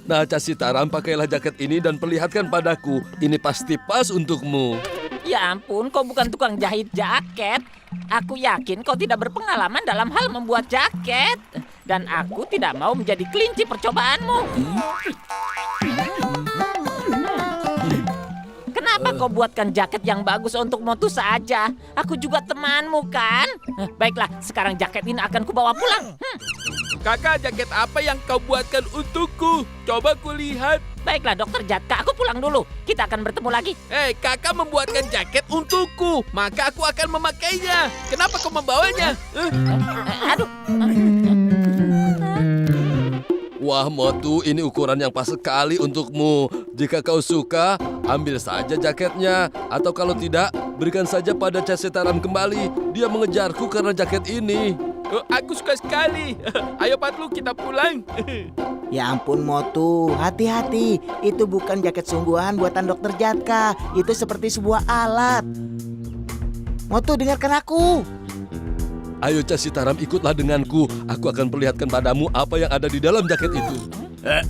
Nah, Casitaram, pakailah jaket ini dan perlihatkan padaku. Ini pasti pas untukmu. Ya ampun, kau bukan tukang jahit jaket. Aku yakin kau tidak berpengalaman dalam hal membuat jaket. Dan aku tidak mau menjadi kelinci percobaanmu. Kenapa kau buatkan jaket yang bagus untuk Motu saja? Aku juga temanmu kan? Baiklah, sekarang jaket ini akan kubawa pulang. Kakak, jaket apa yang kau buatkan untukku? Coba kulihat. Baiklah, Dokter Jatka, aku pulang dulu. Kita akan bertemu lagi. Hei, kakak membuatkan jaket untukku, maka aku akan memakainya. Kenapa kau membawanya? Aduh. Wah, Motu, ini ukuran yang pas sekali untukmu. Jika kau suka, ambil saja jaketnya. Atau kalau tidak, berikan saja pada Casitaram kembali. Dia mengejarku karena jaket ini. Aku suka sekali. Ayo Patlu, kita pulang. Ya ampun Motu, hati-hati. Itu bukan jaket sungguhan buatan Dokter Jatka. Itu seperti sebuah alat. Motu, dengarkan aku. Ayo Casitaram, ikutlah denganku. Aku akan perlihatkan padamu apa yang ada di dalam jaket itu.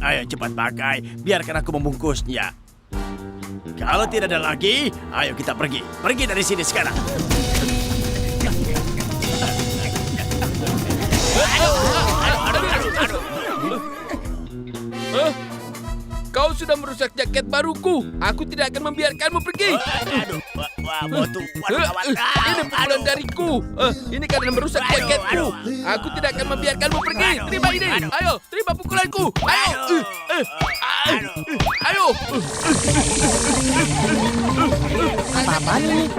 Ayo cepat pakai, biarkan aku membungkusnya. Kalau tidak ada lagi, ayo kita pergi. Pergi dari sini sekarang. Kau sudah merusak jaket baruku. Aku tidak akan membiarkanmu pergi. Wah, Motu, Ini pukulan dariku. Ini karena merusak jaketku. Aku tidak akan membiarkanmu pergi. Terima ini. Ayo, terima pukulanku. Ayo. Ayo. Apa nih?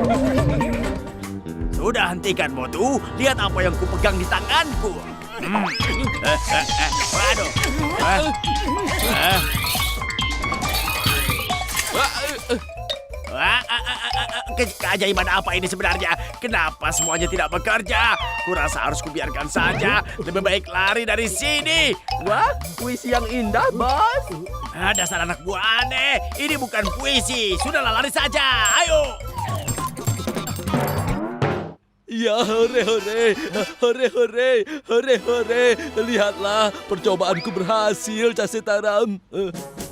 Sudah hentikan, Motu. Lihat apa yang kupegang di tanganku. Waduh. Keajaiban apa ini sebenarnya? Kenapa semuanya tidak bekerja? Kurasa harus kubiarkan saja. Lebih baik lari dari sini. Wah, puisi yang indah, Bos. Dasar anak buah aneh. Ini bukan puisi. Sudahlah, lari saja. Ayo. Ya, hore, hore. Hore, hore. Hore, hore. Lihatlah, percobaanku berhasil, Casitaram.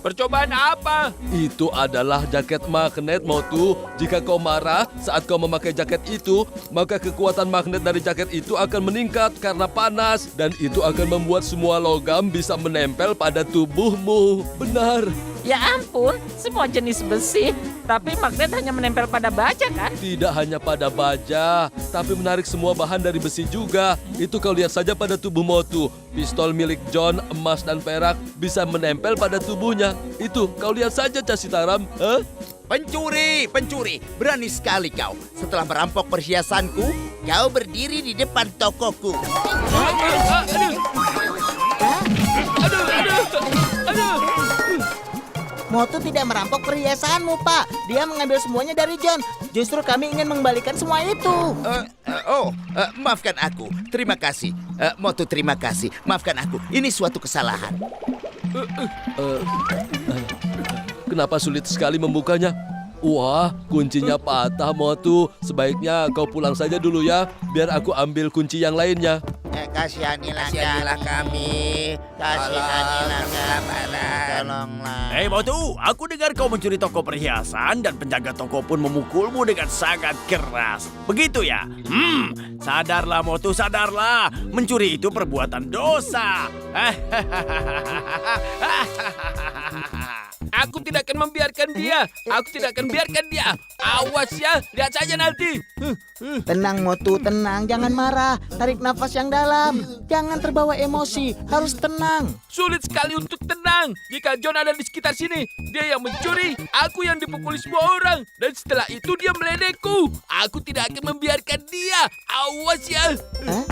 Percobaan apa? Itu adalah jaket magnet, Motu. Jika kau marah saat kau memakai jaket itu, maka kekuatan magnet dari jaket itu akan meningkat karena panas. Dan itu akan membuat semua logam bisa menempel pada tubuhmu. Benar. Ya ampun, semua jenis besi. Tapi magnet hanya menempel pada baja kan? Tidak hanya pada baja, tapi menarik semua bahan dari besi juga. Itu kau lihat saja pada tubuh Motu. Pistol milik John, emas dan perak bisa menempel pada tubuhnya. Itu, kau lihat saja, Casitaram. Pencuri, pencuri, berani sekali kau. Setelah merampok perhiasanku, kau berdiri di depan tokoku. Motu tidak merampok perhiasanmu, Pak. Dia mengambil semuanya dari John. Justru kami ingin mengembalikan semua itu. Maafkan aku. Terima kasih. Motu, terima kasih. Maafkan aku. Ini suatu kesalahan. Kenapa sulit sekali membukanya? Wah, kuncinya patah, Motu. Sebaiknya kau pulang saja dulu ya, biar aku ambil kunci yang lainnya. Kasihanilah kami. Kasihanilah kami. Tolonglah. Hei Motu, aku dengar kau mencuri toko perhiasan dan penjaga toko pun memukulmu dengan sangat keras. Begitu ya? Sadarlah Motu, sadarlah. Mencuri itu perbuatan dosa. Aku tidak akan membiarkan dia. Aku tidak akan biarkan dia. Awas ya, lihat saja nanti. Tenang Motu, tenang. Jangan marah. Tarik nafas yang dalam. Jangan terbawa emosi. Harus tenang. Sulit sekali untuk tenang. Jika John ada di sekitar sini, dia yang mencuri, aku yang dipukuli semua orang. Dan setelah itu dia meledekku. Aku tidak akan membiarkan dia. Awas ya. Hah?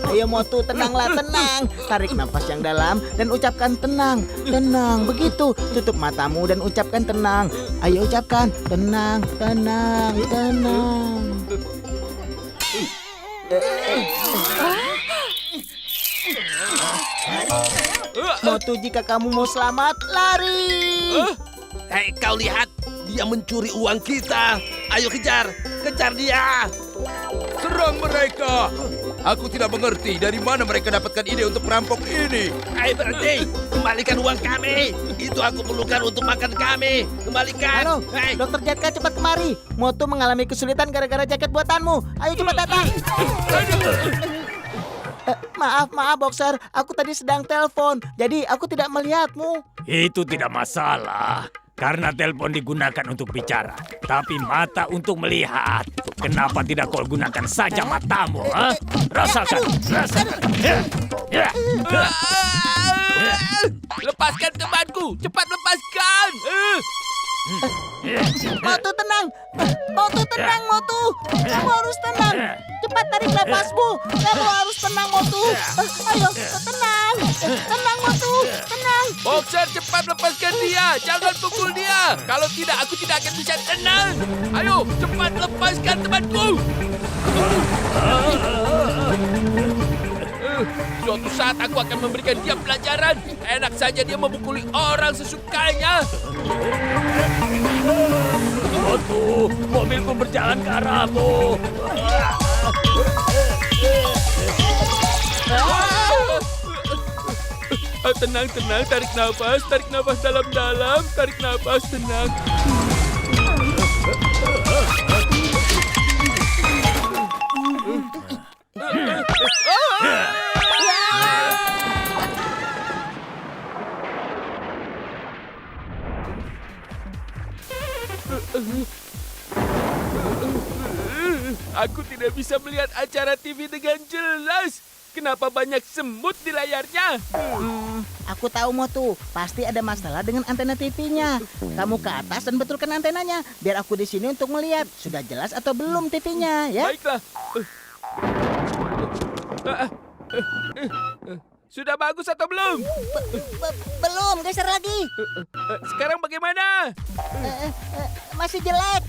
Ayo Motu, tenanglah, tenang. Tarik nafas yang dalam dan ucapkan tenang. Tenang, begitu. Tutup matamu dan ucapkan tenang. Ayo ucapkan tenang, tenang, tenang. Motu, jika kamu mau selamat, lari. Hei, kau lihat, dia mencuri uang kita. Ayo kejar, kejar dia. Serang mereka. Aku tidak mengerti dari mana mereka dapatkan ide untuk merampok ini. Hai, berhenti! Kembalikan uang kami! Itu aku perlukan untuk makan kami! Kembalikan! Halo, Hai. Dokter Jatka cepat kemari. Motu mengalami kesulitan gara-gara jaket buatanmu. Ayo cepat datang. Maaf, Boxer. Aku tadi sedang telepon, jadi aku tidak melihatmu. Itu tidak masalah. Karena telepon digunakan untuk bicara, tapi mata untuk melihat. Kenapa tidak kau gunakan saja matamu? Ha? Rasakan, rasakan. Ya. Lepaskan temanku! Cepat lepaskan! Motu tenang. Motu tenang, Motu. Kamu harus tenang. Cepat tarik nafasmu. Kamu harus tenang, Motu. Ayo, tenang. Tenang, Motu. Tenang. Boxer, cepat lepaskan dia! Jangan pukul dia! Kalau tidak, aku tidak akan bisa tenang! Ayo, cepat lepaskan temanku! Suatu saat aku akan memberikan dia pelajaran. Enak saja dia memukuli orang sesukanya. Motu, mobilku berjalan ke arahmu. Tenang, tenang, tarik nafas dalam-dalam, tarik nafas, tenang. Aku tidak bisa melihat acara TV dengan jelas. Kenapa banyak semut di layarnya? Aku tahu, Motu. Pasti ada masalah dengan antena TV-nya. Kamu ke atas dan betulkan antenanya. Biar aku di sini untuk melihat. Sudah jelas atau belum TV-nya, ya? Baiklah. Sudah bagus atau belum? Belum, geser lagi. Sekarang bagaimana? Masih jelek.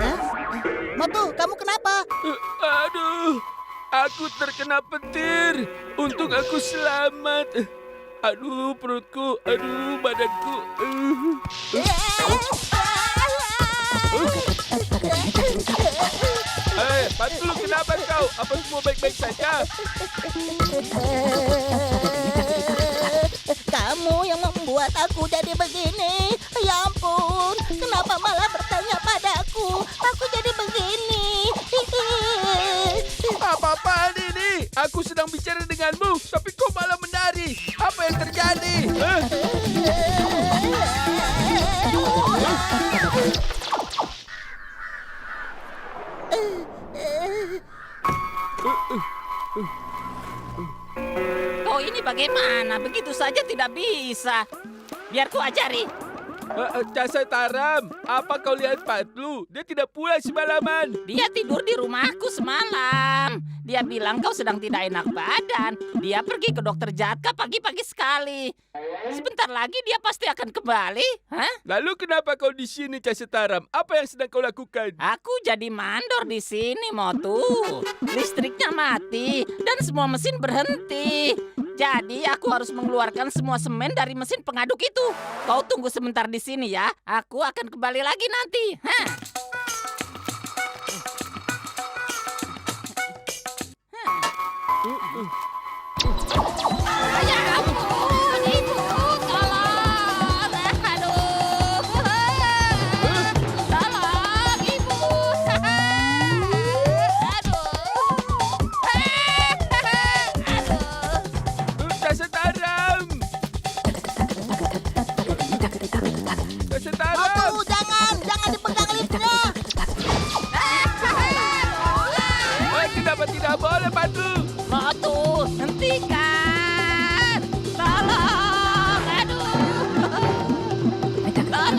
Hah? Motu, kamu kenapa? Aduh, aku terkena petir. Untung aku selamat. Aduh, perutku. Aduh, badanku. Patulu, kenapa kau? Apa semua baik-baik saja? Kamu yang membuat aku jadi begini. Ya ampun, kenapa malah bertanya padaku? Aku jadi begini. Apa-apaan ini? Aku sedang bicara denganmu, tapi kau malah menari. Apa yang terjadi? Kau ini bagaimana? Begitu saja tidak bisa. Biar ku ajari. Casa Taram, apa kau lihat Patlu? Dia tidak pulang semalaman. Dia tidur di rumahku semalam. Dia bilang kau sedang tidak enak badan. Dia pergi ke dokter Jatka pagi-pagi sekali. Sebentar lagi dia pasti akan kembali. Hah? Lalu kenapa kau di sini, Casa Taram? Apa yang sedang kau lakukan? Aku jadi mandor di sini, Motu. Listriknya mati dan semua mesin berhenti. Jadi aku harus mengeluarkan semua semen dari mesin pengaduk itu. Kau tunggu sebentar di sini ya. Aku akan kembali lagi nanti. Hah? Ya ampun, ibu, tolong. Aduh. Tolong, ibu. Aduh. Casa Taram! Casa Taram! Motu, jangan dipegang liftnya. Kenapa tidak boleh, Patlu? Motu, hentikan! Tolong! Aduh! Tolong!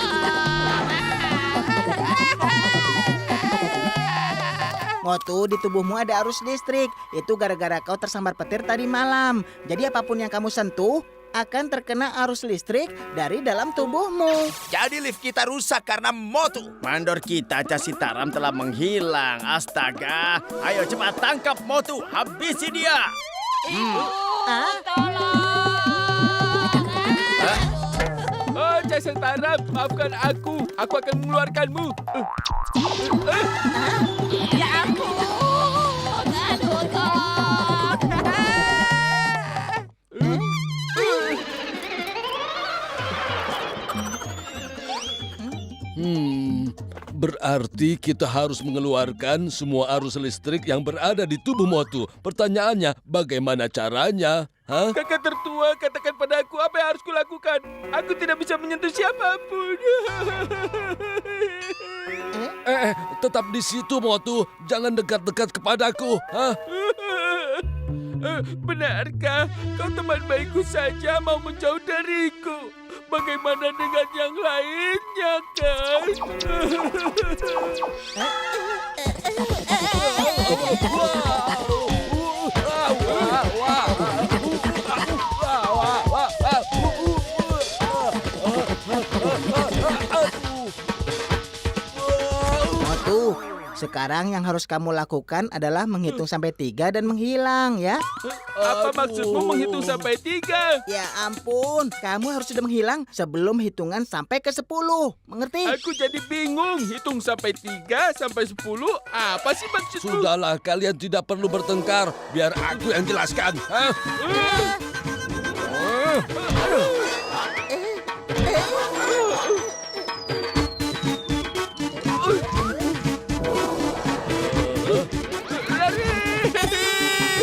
Motu, di tubuhmu ada arus listrik. Itu gara-gara kau tersambar petir tadi malam. Jadi apapun yang kamu sentuh akan terkena arus listrik dari dalam tubuhmu. Jadi lift kita rusak karena Motu. Mandor kita, Casa Taram, telah menghilang. Astaga. Ayo cepat tangkap Motu. Habisi dia. Ibu, Ah? tolong! Raja Setara, maafkan aku. Aku akan mengeluarkanmu. Ya ampun. Aduh, Thor. Berarti kita harus mengeluarkan semua arus listrik yang berada di tubuh Motu. Pertanyaannya, bagaimana caranya? Hah? Kakak tertua, katakan padaku apa yang harus kulakukan. Aku tidak bisa menyentuh siapapun. Tetap di situ, Motu. Jangan dekat-dekat kepadaku. Hah? Benarkah kau teman baikku saja mau menjauh dariku? Bagaimana dengan yang lainnya, kan? Motu, sekarang yang harus kamu lakukan adalah menghitung sampai 3 dan menghilang ya. Apa maksudmu menghitung sampai 3? Ya ampun, kamu harus sudah menghilang sebelum hitungan sampai ke 10. Mengerti? Aku jadi bingung. Hitung sampai 3 sampai 10. Apa sih maksudmu? Sudahlah, kalian tidak perlu bertengkar. Biar aku yang jelaskan. Hah?